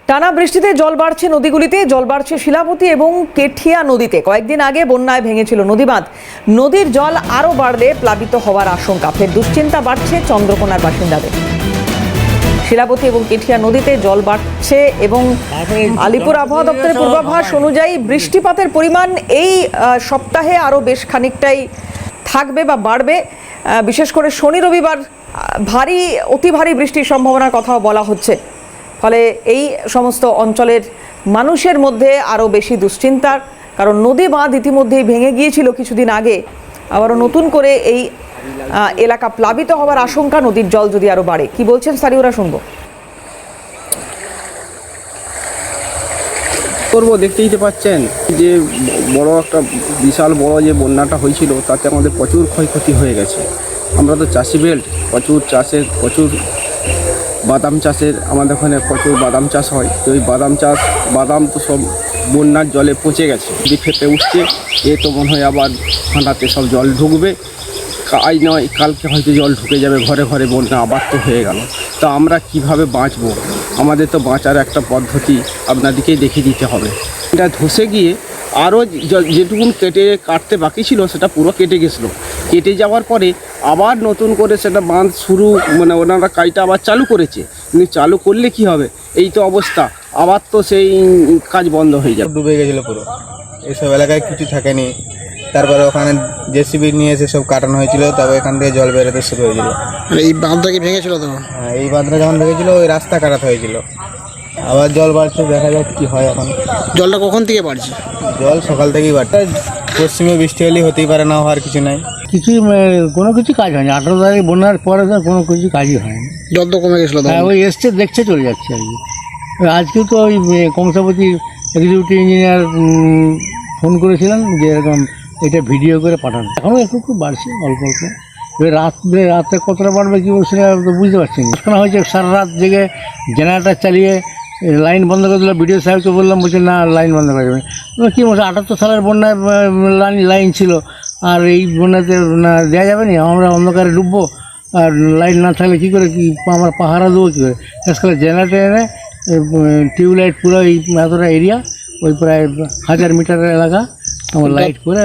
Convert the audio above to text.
টানা বৃষ্টিতে জল বাড়ছে নদীগুলিতে, জল বাড়ছে শিলাবতী এবং কেঠিয়া নদীতে। কয়েকদিন আগে বন্যায় ভেঙেছিল নদীবাঁধ। নদীর জল আরও বাড়লে প্লাবিত হওয়ার আশঙ্কা। ফের দুশ্চিন্তা বাড়ছে চন্দ্রকোনার বাসিন্দাদের। শিলাবতী এবং কেঠিয়া নদীতে জল বাড়ছে এবং আলিপুর আবহাওয়া দপ্তরের পূর্বাভাস অনুযায়ী বৃষ্টিপাতের পরিমাণ এই সপ্তাহে আরও বেশ খানিকটাই থাকবে বা বাড়বে। বিশেষ করে শনি রবিবার অতি ভারী বৃষ্টির সম্ভাবনার কথাও বলা হচ্ছে। ফলে এই সমস্ত অঞ্চলের মানুষের মধ্যে আরও বেশি দুশ্চিন্তার, কারণ নদী বাঁধ ইতিমধ্যেই ভেঙে গিয়েছিল কিছুদিন আগে। আবারও নতুন করে এই এলাকা প্লাবিত হওয়ার আশঙ্কা, নদীর জল যদি আরও বাড়ে। কি বলছেন স্থানীয়রা, শুনবো। করবো, দেখতেই তো পাচ্ছেন যে বড় একটা বিশাল বড় যে বন্যাটা হয়েছিল তাতে আমাদের প্রচুর ক্ষয়ক্ষতি হয়ে গেছে। আমরা তো চাষি বেল্ট, প্রচুর বাদাম চাষের, আমাদের ওখানে প্রচুর বাদাম চাষ হয়। তো এই বাদাম তো সব বন্যার জলে পচে গেছে, যদি ফেটে উঠছে। এ তো মনে হয় আবার ফাঁটাতে সব জল ঢুকবে, আজ নয় কালকে হয়তো জল ঢুকে যাবে ঘরে ঘরে, বন্যা আবার তো হয়ে গেল। তো আমরা কিভাবে বাঁচবো? আমাদের তো বাঁচার একটা পদ্ধতি আপনাদেরকেই দেখিয়ে দিতে হবে। এটা ধসে গিয়ে আরও যেটুকুন কাটতে বাকি ছিল সেটা পুরো কেটে গেছিলো। কেটে যাওয়ার পরে আবার নতুন করে সেটা বাঁধ ওনারা কাজটা আবার চালু করেছে। কিন্তু চালু করলে কি হবে? এই তো অবস্থা, আবার তো সেই কাজ বন্ধ হয়ে যাবে। ডুবে গেছিলো পুরো, এইসব এলাকায় কিছু থাকেনি। তারপরে ওখানে জেসিবি নিয়ে এসে সব কাটানো হয়েছিল, তবে এখান থেকে জল বেরোতে শুরু হয়েছিল। এই বাঁধটা কি ভেঙেছিল তখন? হ্যাঁ, এই বাঁধটা যখন ভেঙেছিল ওই রাস্তা কাটাতে হয়েছিল। আবার জল বাড়ছে, দেখা যাক কি হয় এখন। জলটা কখন থেকে বাড়ছে? জল সকাল থেকেই বাড়ছে। পশ্চিমে বৃষ্টি হলেই হতেই পারে, না হওয়ার কিছু নাই। কোনো কিছু কাজ হয়নি। 18 তারিখ বন্যার পরে তো কোনো কিছু কাজই হয়নি। জল তো কমে গেছিলো। হ্যাঁ, ওই এসছে, দেখছে, চলে যাচ্ছে আর কি। আজকেও তো ওই কংসাবতী এক্সিকিউটিভ ইঞ্জিনিয়ার ফোন করেছিলেন যে এরকম এটা ভিডিও করে পাঠানো। এখনও একটু বাড়ছে, অল্প অল্প। রাতে কতটা বাড়বে কি সেটা তো বুঝতে পারছি না। কেন হয়েছে, সারা রাত জেগে জেনারেটার চালিয়ে লাইন বন্ধ করে দিল। বিডিও সাহেবকে বললাম, বলছে না, লাইন বন্ধ করে দেবেন। কী বলছে, 78 সালের বন্যায় লাইন ছিল, আর এই বন্যাতে না দেওয়া যাবে না, আমরা অন্ধকারে ডুববো, আর লাইট না থাকলে কী করে আমরা পাহারা দেবো কী করে? শেষ করে জেনারেটর এনে টিউবলাইট পুরো এই এতটা এরিয়া, ওই প্রায় 1000 মিটারের এলাকা আমার লাইট করে